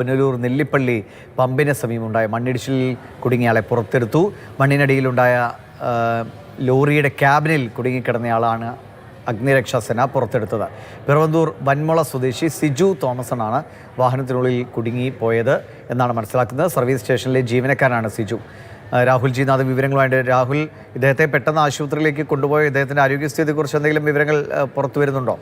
പുനലൂർ നെല്ലിപ്പള്ളി പമ്പിന് സമീപമുണ്ടായ മണ്ണിടിച്ചിലിൽ കുടുങ്ങിയയാളെ പുറത്തെടുത്തു. മണ്ണിനടിയിലുണ്ടായ ലോറിയുടെ ക്യാബിനിൽ കുടുങ്ങിക്കിടന്നയാളാണ് അഗ്നിരക്ഷാസേന പുറത്തെടുത്തത്. പിറവന്തൂർ വന്മള സ്വദേശി സിജു തോമസനാണ് വാഹനത്തിനുള്ളിൽ കുടുങ്ങിപ്പോയത് എന്നാണ് മനസ്സിലാക്കുന്നത്. സർവീസ് സ്റ്റേഷനിലെ ജീവനക്കാരനാണ് സിജു. രാഹുൽ ജി നാഥ് വിവരങ്ങളുമായിട്ട്. രാഹുൽ, ഇദ്ദേഹത്തെ പെട്ടെന്ന് ആശുപത്രിയിലേക്ക് കൊണ്ടുപോയ ഇദ്ദേഹത്തിൻ്റെ ആരോഗ്യസ്ഥിതിയെക്കുറിച്ച് എന്തെങ്കിലും വിവരങ്ങൾ പുറത്തു വരുന്നുണ്ടോ?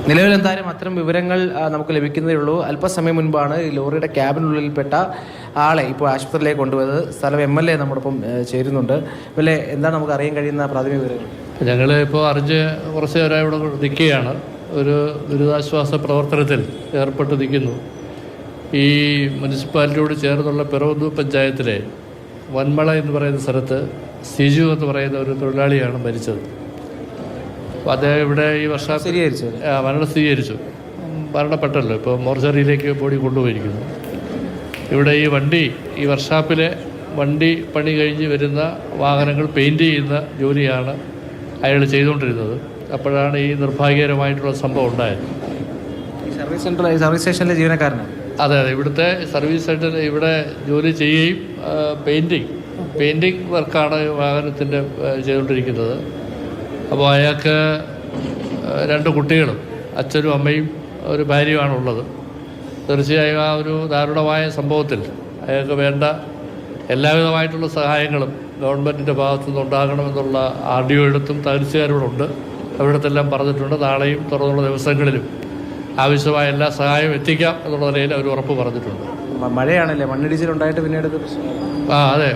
നിലവിൽ എന്തായാലും അത്തരം വിവരങ്ങൾ നമുക്ക് ലഭിക്കുന്നതേ ഉള്ളൂ. അല്പസമയം മുൻപാണ് ലോറിയുടെ ക്യാബിനുള്ളിൽപ്പെട്ട ആളെ ഇപ്പോൾ ആശുപത്രിയിലേക്ക് കൊണ്ടുപോയത്. സ്ഥലം MLA നമ്മോടൊപ്പം ചേരുന്നുണ്ട്. MLA, എന്താണ് നമുക്ക് അറിയാൻ കഴിയുന്ന പ്രാഥമിക വിവരങ്ങൾ? ഞങ്ങൾ ഇപ്പോൾ അറിഞ്ഞ് കുറച്ച് നേരം ഇവിടെ നിൽക്കുകയാണ്. ഒരു ദുരിതാശ്വാസ പ്രവർത്തനത്തിൽ ഏർപ്പെട്ട് നിൽക്കുന്നു. ഈ മുനിസിപ്പാലിറ്റിയോട് ചേർന്നുള്ള പിറവന്തൂർ പഞ്ചായത്തിലെ വന്മള എന്ന് പറയുന്ന സ്ഥലത്ത് സിജു എന്ന് പറയുന്ന ഒരു തൊഴിലാളിയാണ് മരിച്ചത്. അപ്പോൾ അദ്ദേഹം ഇവിടെ ഈ വർഷം മരണം സ്ഥിരീകരിച്ചു. മരണപ്പെട്ടല്ലോ. ഇപ്പോൾ മോർച്ചറിയിലേക്ക് ബോഡി കൊണ്ടുപോയിരിക്കുന്നു. ഇവിടെ ഈ വർക്ക്ഷോപ്പിലെ വണ്ടി പണി കഴിഞ്ഞ് വരുന്ന വാഹനങ്ങൾ പെയിൻറ്റ് ചെയ്യുന്ന ജോലിയാണ് അയാൾ ചെയ്തുകൊണ്ടിരുന്നത്. അപ്പോഴാണ് ഈ നിർഭാഗ്യകരമായിട്ടുള്ള സംഭവം ഉണ്ടായത്. സർവീസ് സ്റ്റേഷനിലെ ജീവനക്കാരനാണ്. അതെ, ഇവിടുത്തെ സർവീസ് സെൻറ്റർ ഇവിടെ ജോലി ചെയ്യുകയും പെയിൻറ്റിങ് വർക്കാണ് വാഹനത്തിൻ്റെ ചെയ്തുകൊണ്ടിരിക്കുന്നത്. അപ്പോൾ അയാൾക്ക് 2 കുട്ടികളും അച്ഛനും അമ്മയും ഒരു ഭാര്യയുമാണുള്ളത്. തീർച്ചയായും ആ ഒരു ദാരുണമായ സംഭവത്തിൽ അയാൾക്ക് വേണ്ട എല്ലാവിധമായിട്ടുള്ള സഹായങ്ങളും ഗവൺമെൻറ്റിൻ്റെ ഭാഗത്തു നിന്ന് ഉണ്ടാകണമെന്നുള്ള RDO എടുത്തും തഹസിൽദാരോടുണ്ട്. അവരിടത്തെല്ലാം പറഞ്ഞിട്ടുണ്ട്. നാളെയും തുറന്നുള്ള ദിവസങ്ങളിലും ആവശ്യമായ എല്ലാ സഹായവും എത്തിക്കാം എന്നുള്ള നിലയിൽ അവർ ഉറപ്പ് പറഞ്ഞിട്ടുണ്ട്. മഴയാണല്ലേ, മണ്ണിടിച്ചിലുണ്ടായിട്ട് പിന്നീട് അതെ,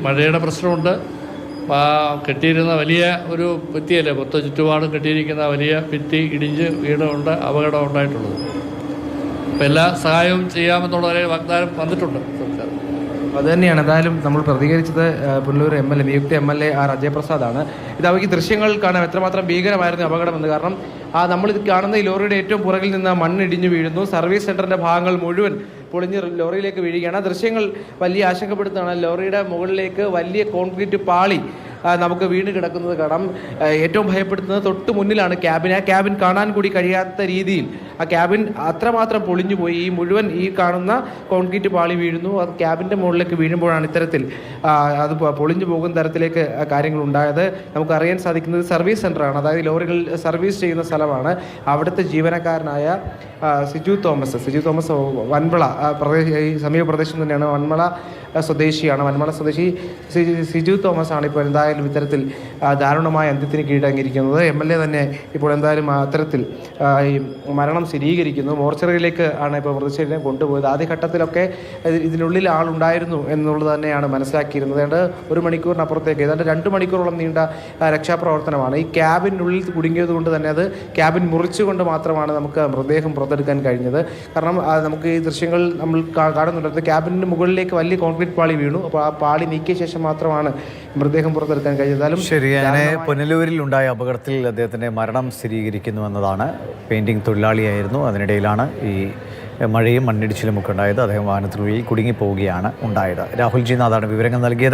മഴയുടെ പ്രശ്നമുണ്ട്. കെട്ടിയിരുന്ന വലിയ ഒരു ഭിത്തിയല്ലേ, മൊത്തം ചുറ്റുപാടും കെട്ടിയിരിക്കുന്ന വലിയ ഭിത്തി ഇടിഞ്ഞ് വീണുകൊണ്ട് അപകടം ഉണ്ടായിട്ടുള്ളത്. അപ്പം എല്ലാ സഹായവും ചെയ്യാമെന്നുള്ള വാഗ്ദാനം വന്നിട്ടുണ്ട് സർക്കാർ. അതുതന്നെയാണ് എന്തായാലും നമ്മൾ പ്രതികരിച്ചത്. പുനലൂർ നിയുക്ത MLA ആർ അജയപ്രസാദാണ്. ഇത് അവയ്ക്ക് ദൃശ്യങ്ങൾ കാണാം എത്രമാത്രം ഭീകരമായിരുന്നു അപകടമെന്ന്. കാരണം നമ്മളിത് കാണുന്ന ഈ ലോറിയുടെ ഏറ്റവും പുറകിൽ നിന്ന് മണ്ണിടിഞ്ഞു വീഴുന്നു. സർവീസ് സെൻ്ററിൻ്റെ ഭാഗങ്ങൾ മുഴുവൻ പൊളിഞ്ഞ് ലോറിയിലേക്ക് വീഴുകയാണ്. ദൃശ്യങ്ങൾ വലിയ ആശങ്കപ്പെടുത്തുകയാണ്. ലോറിയുടെ മുകളിലേക്ക് വലിയ കോൺക്രീറ്റ് പാളി നമുക്ക് വീണ് കിടക്കുന്നത് കാണാം. ഏറ്റവും ഭയപ്പെടുത്തുന്നത് തൊട്ട് മുന്നിലാണ് ക്യാബിൻ. ആ ക്യാബിൻ കാണാൻ കൂടി കഴിയാത്ത രീതിയിൽ ആ ക്യാബിൻ അത്രമാത്രം പൊളിഞ്ഞു പോയി. ഈ മുഴുവൻ ഈ കാണുന്ന കോൺക്രീറ്റ് പാളി വീഴുന്നു. അത് ക്യാബിൻ്റെ മുകളിലേക്ക് വീഴുമ്പോഴാണ് ഇത്തരത്തിൽ അത് പൊളിഞ്ഞു പോകുന്ന തരത്തിലേക്ക് കാര്യങ്ങൾ ഉണ്ടായത്. നമുക്കറിയാൻ സാധിക്കുന്നത് സർവീസ് സെൻ്ററാണ്, അതായത് ലോറികൾ സർവീസ് ചെയ്യുന്ന സ്ഥലമാണ്. അവിടുത്തെ ജീവനക്കാരനായ സിജു തോമസ് വന്മള ഈ സമീപ പ്രദേശം തന്നെയാണ്. വന്മള സ്വദേശിയാണ്. വന്മള സ്വദേശി സിജു തോമസ് ആണ് ഇപ്പോൾ എന്തായാലും ഇത്തരത്തിൽ ദാരുണമായ അന്ത്യത്തിന് കീഴടങ്ങിയിരിക്കുന്നത്. MLA തന്നെ ഇപ്പോൾ എന്തായാലും അത്തരത്തിൽ ഈ മരണം സ്ഥിരീകരിക്കുന്നു. മോർച്ചറിയിലേക്ക് ആണ് ഇപ്പോൾ മൃതശരീരം കൊണ്ടുപോയത്. ആദ്യഘട്ടത്തിലൊക്കെ ഇതിനുള്ളിൽ ആളുണ്ടായിരുന്നു എന്നുള്ളത് തന്നെയാണ് മനസ്സിലാക്കിയിരുന്നത്. ഏതാണ്ട് 1 മണിക്കൂറിനപ്പുറത്തേക്ക് ഏതാണ്ട് 2 മണിക്കൂറോളം നീണ്ട രക്ഷാപ്രവർത്തനമാണ്. ഈ ക്യാബിനുള്ളിൽ കുടുങ്ങിയത് കൊണ്ട് തന്നെ അത് ക്യാബിൻ മുറിച്ചുകൊണ്ട് മാത്രമാണ് നമുക്ക് മൃതദേഹം പുറത്തെടുക്കാൻ കഴിഞ്ഞത്. കാരണം നമുക്ക് ഈ ദൃശ്യങ്ങൾ നമ്മൾ കാണുന്നുണ്ട്. ക്യാബിൻ്റെ മുകളിലേക്ക് വലിയ കോൺക്രീറ്റ് പാളി വീണു. അപ്പോൾ ആ പാളി നീക്കിയ ശേഷം മാത്രമാണ് മൃതദേഹം പുറത്തെടുക്കാൻ കഴിഞ്ഞത്. ശരി, അങ്ങനെ പുനലൂരിൽ ഉണ്ടായ അപകടത്തിൽ അദ്ദേഹത്തിൻ്റെ മരണം സ്ഥിരീകരിക്കുന്നു എന്നതാണ്. പെയിൻറ്റിംഗ് തൊഴിലാളിയായിരുന്നു. അതിനിടയിലാണ് ഈ മഴയും മണ്ണിടിച്ചിലും ഒക്കെ ഉണ്ടായത്. അദ്ദേഹം വാഹനത്തിനുള്ളിൽ കുടുങ്ങിപ്പോവുകയാണ് ഉണ്ടായത്. രാഹുൽ ജി നാഥാണ് വിവരങ്ങൾ നൽകിയത്.